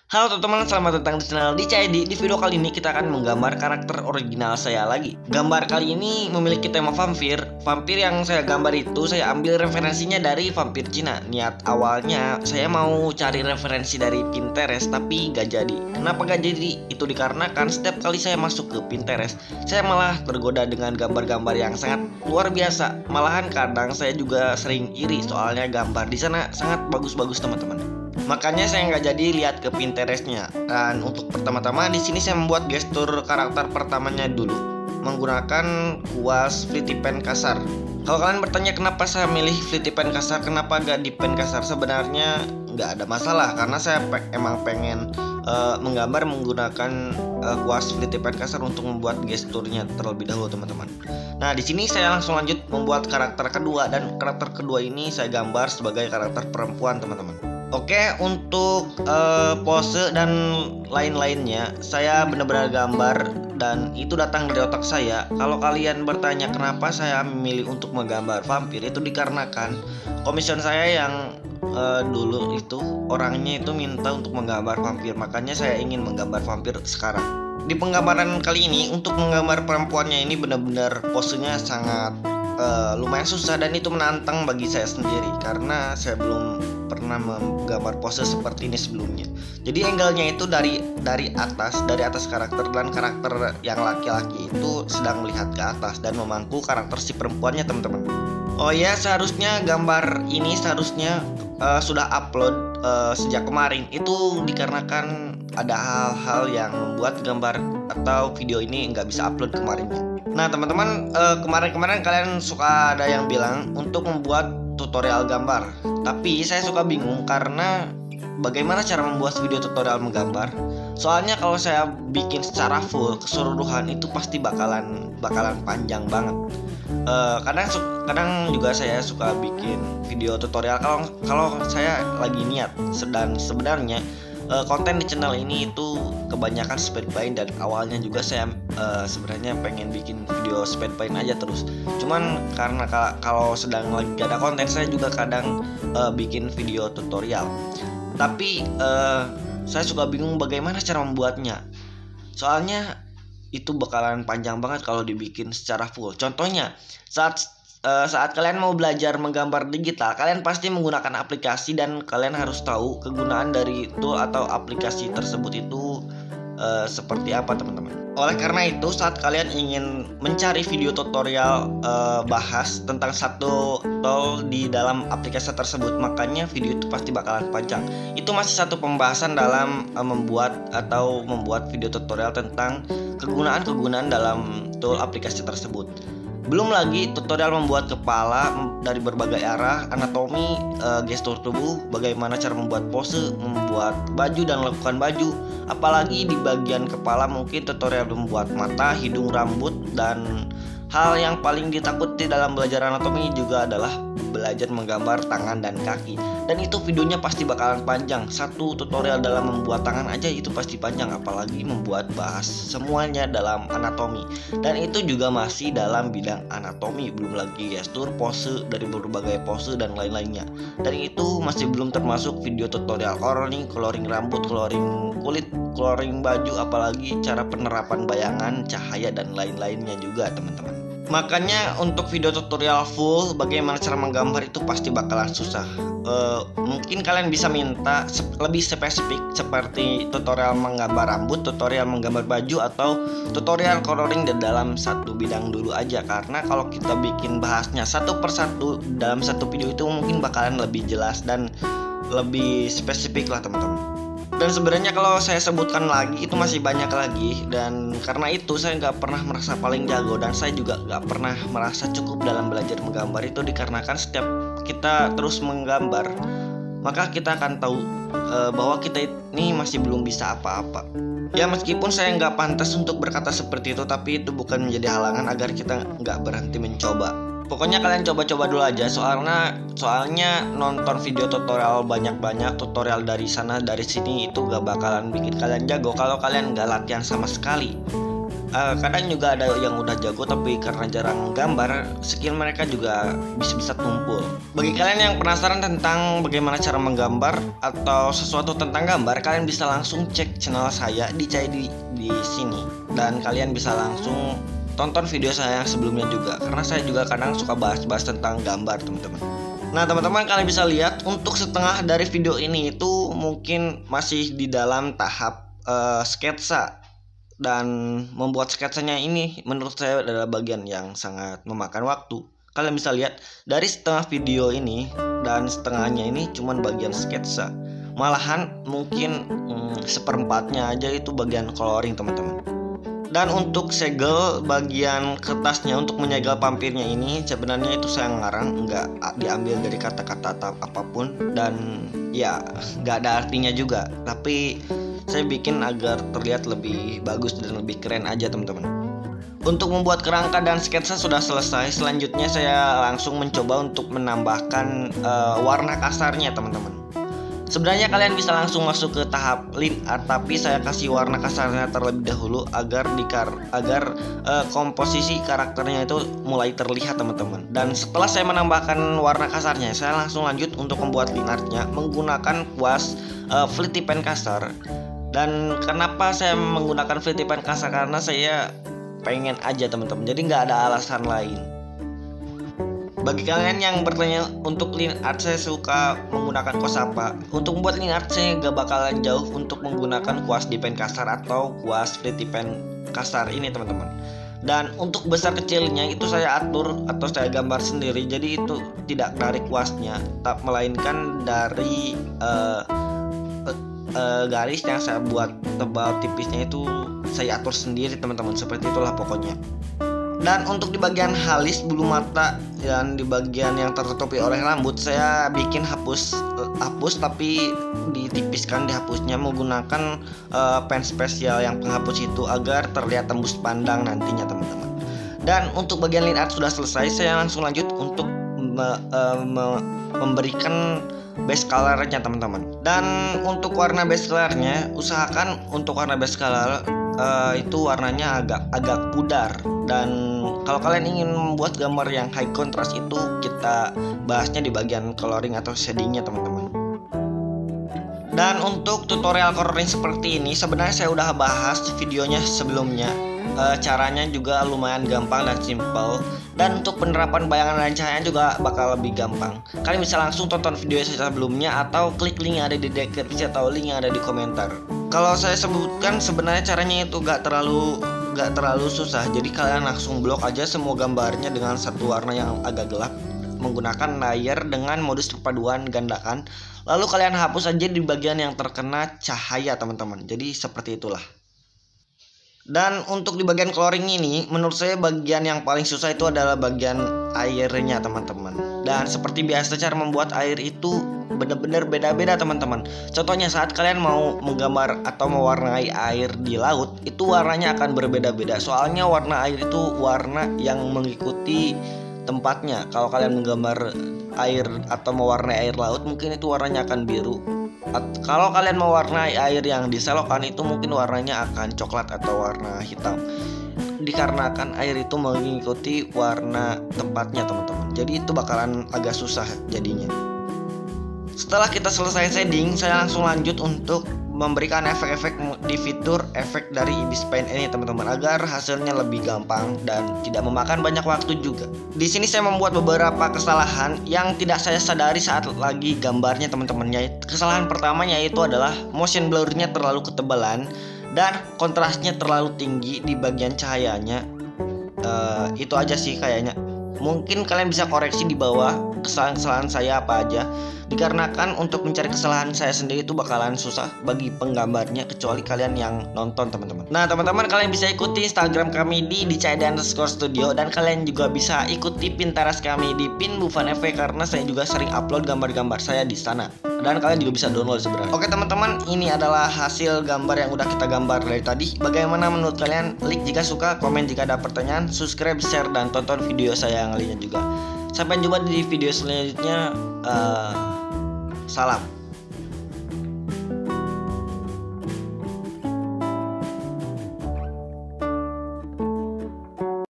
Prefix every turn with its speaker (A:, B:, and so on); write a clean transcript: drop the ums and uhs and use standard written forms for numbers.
A: Halo teman-teman, selamat datang di channel DCID. Di video kali ini kita akan menggambar karakter original saya lagi. Gambar kali ini memiliki tema vampir. Vampir yang saya gambar itu saya ambil referensinya dari vampir Cina. Niat awalnya saya mau cari referensi dari Pinterest, tapi gak jadi. Kenapa gak jadi? Itu dikarenakan setiap kali saya masuk ke Pinterest, saya malah tergoda dengan gambar-gambar yang sangat luar biasa. Malahan kadang saya juga sering iri soalnya gambar di sana sangat bagus-bagus teman-teman. Makanya saya nggak jadi lihat ke Pinterestnya. Dan untuk pertama-tama di sini saya membuat gestur karakter pertamanya dulu menggunakan kuas Fluty Pen kasar. Kalau kalian bertanya kenapa saya milih Fluty Pen kasar, kenapa gak di pen kasar, sebenarnya nggak ada masalah karena saya emang pengen menggambar menggunakan kuas Fluty Pen kasar untuk membuat gesturnya terlebih dahulu teman-teman. Nah di sini saya langsung lanjut membuat karakter kedua, dan karakter kedua ini saya gambar sebagai karakter perempuan teman-teman. Oke, untuk pose dan lain-lainnya saya benar-benar gambar dan itu datang dari otak saya. Kalau kalian bertanya kenapa saya memilih untuk menggambar vampir, itu dikarenakan komision saya yang dulu itu orangnya itu minta untuk menggambar vampir, makanya saya ingin menggambar vampir sekarang. Di penggambaran kali ini untuk menggambar perempuannya ini benar-benar posenya sangat lumayan susah dan itu menantang bagi saya sendiri karena saya belum pernah menggambar pose seperti ini sebelumnya. Jadi angle-nya itu dari atas karakter, dan karakter yang laki-laki itu sedang melihat ke atas dan memangku karakter si perempuannya teman-teman. Oh ya, seharusnya gambar ini sudah upload sejak kemarin. Itu dikarenakan ada hal-hal yang membuat gambar atau video ini nggak bisa upload kemarinnya. Nah teman-teman, kemarin-kemarin kalian suka ada yang bilang untuk membuat tutorial gambar, tapi saya suka bingung karena bagaimana cara membuat video tutorial menggambar. Soalnya kalau saya bikin secara full keseluruhan itu pasti bakalan panjang banget. Kadang juga saya suka bikin video tutorial kalau saya lagi niat. Dan sebenarnya konten di channel ini itu kebanyakan speed paint, dan awalnya juga saya sebenarnya pengen bikin video speed paint aja terus. Cuman karena kalau sedang lagi gak ada konten, saya juga kadang bikin video tutorial. Tapi saya suka bingung bagaimana cara membuatnya. Soalnya itu bakalan panjang banget kalau dibikin secara full. Contohnya saat kalian mau belajar menggambar digital, kalian pasti menggunakan aplikasi dan kalian harus tahu kegunaan dari tool atau aplikasi tersebut itu seperti apa teman-teman. Oleh karena itu, saat kalian ingin mencari video tutorial bahas tentang satu tool di dalam aplikasi tersebut, makanya video itu pasti bakalan panjang. Itu masih satu pembahasan dalam membuat video tutorial tentang kegunaan dalam tool aplikasi tersebut. Belum lagi tutorial membuat kepala dari berbagai arah, anatomi, gestur tubuh, bagaimana cara membuat pose, membuat baju dan lakukan baju. Apalagi di bagian kepala mungkin tutorial membuat mata, hidung, rambut, dan hal yang paling ditakuti dalam belajar anatomi juga adalah belajar menggambar tangan dan kaki. Dan itu videonya pasti bakalan panjang. Satu tutorial dalam membuat tangan aja itu pasti panjang, apalagi membuat bahas semuanya dalam anatomi. Dan itu juga masih dalam bidang anatomi, belum lagi gestur, pose dari berbagai pose dan lain-lainnya. Dan itu masih belum termasuk video tutorial coloring rambut, coloring kulit, coloring baju, apalagi cara penerapan bayangan, cahaya dan lain-lainnya juga teman-teman. Makanya untuk video tutorial full bagaimana cara menggambar itu pasti bakalan susah. Mungkin kalian bisa minta lebih spesifik seperti tutorial menggambar rambut, tutorial menggambar baju, atau tutorial coloring dalam satu bidang dulu aja. Karena kalau kita bikin bahasnya satu persatu dalam satu video itu mungkin bakalan lebih jelas dan lebih spesifik lah teman-teman. Dan sebenarnya kalau saya sebutkan lagi itu masih banyak lagi, dan karena itu saya nggak pernah merasa paling jago, dan saya juga nggak pernah merasa cukup dalam belajar menggambar. Itu dikarenakan setiap kita terus menggambar, maka kita akan tahu bahwa kita ini masih belum bisa apa-apa. Ya meskipun saya nggak pantas untuk berkata seperti itu, tapi itu bukan menjadi halangan agar kita nggak berhenti mencoba. Pokoknya kalian coba-coba dulu aja, soalnya nonton video tutorial banyak-banyak, tutorial dari sana dari sini itu gak bakalan bikin kalian jago kalau kalian gak latihan sama sekali. Kadang juga ada yang udah jago tapi karena jarang gambar, skill mereka juga bisa tumpul. Bagi kalian yang penasaran tentang bagaimana cara menggambar atau sesuatu tentang gambar, kalian bisa langsung cek channel saya di sini, dan kalian bisa langsung tonton video saya yang sebelumnya juga, karena saya juga kadang suka bahas-bahas tentang gambar teman-teman. Nah teman-teman, kalian bisa lihat untuk setengah dari video ini itu mungkin masih di dalam tahap sketsa. Dan membuat sketsanya ini menurut saya adalah bagian yang sangat memakan waktu. Kalian bisa lihat dari setengah video ini dan setengahnya ini cuman bagian sketsa. Malahan mungkin seperempatnya aja itu bagian coloring teman-teman. Dan untuk segel bagian kertasnya untuk menyegel pampirnya ini sebenarnya itu saya ngarang, nggak diambil dari kata-kata atau apapun, dan ya nggak ada artinya juga, tapi saya bikin agar terlihat lebih bagus dan lebih keren aja teman-teman. Untuk membuat kerangka dan sketsa sudah selesai. Selanjutnya saya langsung mencoba untuk menambahkan warna kasarnya teman-teman. Sebenarnya kalian bisa langsung masuk ke tahap line art, tapi saya kasih warna kasarnya terlebih dahulu agar komposisi karakternya itu mulai terlihat teman-teman. Dan setelah saya menambahkan warna kasarnya, saya langsung lanjut untuk membuat line artnya menggunakan kuas Fluty Pen kasar. Dan kenapa saya menggunakan Fluty Pen kasar? Karena saya pengen aja teman-teman, jadi nggak ada alasan lain. Bagi kalian yang bertanya untuk line art saya suka menggunakan kuas apa, untuk membuat line art saya gak bakalan jauh untuk menggunakan kuas di pen kasar atau kuas Fluty Pen kasar ini teman-teman. Dan untuk besar kecilnya itu saya atur atau saya gambar sendiri, jadi itu tidak dari kuasnya, melainkan dari garis yang saya buat tebal tipisnya itu saya atur sendiri teman-teman. Seperti itulah pokoknya. Dan untuk di bagian halis bulu mata dan di bagian yang tertutupi oleh rambut, saya bikin hapus tapi ditipiskan dihapusnya menggunakan pen spesial yang penghapus itu agar terlihat tembus pandang nantinya teman-teman. Dan untuk bagian line art sudah selesai, saya langsung lanjut untuk memberikan base colornya teman-teman. Dan untuk warna base colornya, usahakan untuk warna base color itu warnanya agak pudar. Dan kalau kalian ingin membuat gambar yang high contrast, itu kita bahasnya di bagian coloring atau shadingnya teman-teman. Dan untuk tutorial coloring seperti ini sebenarnya saya udah bahas videonya sebelumnya. Caranya juga lumayan gampang dan simple. Dan untuk penerapan bayangan dan cahaya juga bakal lebih gampang. Kalian bisa langsung tonton video saya sebelumnya atau klik link yang ada di deskripsi atau link yang ada di komentar. Kalau saya sebutkan sebenarnya caranya itu gak terlalu susah. Jadi kalian langsung blok aja semua gambarnya dengan satu warna yang agak gelap menggunakan layer dengan modus perpaduan gandakan. Lalu kalian hapus aja di bagian yang terkena cahaya teman-teman. Jadi seperti itulah. Dan untuk di bagian coloring ini, menurut saya bagian yang paling susah itu adalah bagian airnya teman-teman. Dan seperti biasa cara membuat air itu benar-benar beda-beda teman-teman. Contohnya saat kalian mau menggambar atau mewarnai air di laut, itu warnanya akan berbeda-beda. Soalnya warna air itu warna yang mengikuti tempatnya. Kalau kalian menggambar air atau mewarnai air laut, mungkin itu warnanya akan biru. Kalau kalian mewarnai air yang di selokan, itu mungkin warnanya akan coklat atau warna hitam. Dikarenakan air itu mengikuti warna tempatnya teman-teman. Jadi itu bakalan agak susah jadinya. Setelah kita selesai shading, saya langsung lanjut untuk memberikan efek-efek di fitur efek dari Ibis Paint ini teman-teman, agar hasilnya lebih gampang dan tidak memakan banyak waktu juga. Di sini saya membuat beberapa kesalahan yang tidak saya sadari saat lagi gambarnya teman-teman. Kesalahan pertamanya itu adalah motion blur-nya terlalu ketebalan dan kontrasnya terlalu tinggi di bagian cahayanya. Itu aja sih kayaknya. Mungkin kalian bisa koreksi di bawah kesalahan-kesalahan saya apa aja. Dikarenakan untuk mencari kesalahan saya sendiri itu bakalan susah bagi penggambarnya, kecuali kalian yang nonton teman-teman. Nah teman-teman, kalian bisa ikuti Instagram kami di @dicayde_studio, dan kalian juga bisa ikuti Pinterest kami di @pinbufanfv, karena saya juga sering upload gambar-gambar saya di sana. Dan kalian juga bisa download sebenarnya. Oke teman-teman, ini adalah hasil gambar yang udah kita gambar dari tadi. Bagaimana menurut kalian? Like jika suka, komen jika ada pertanyaan, subscribe, share, dan tonton video saya yang lainnya juga. Sampai jumpa di video selanjutnya. Salam.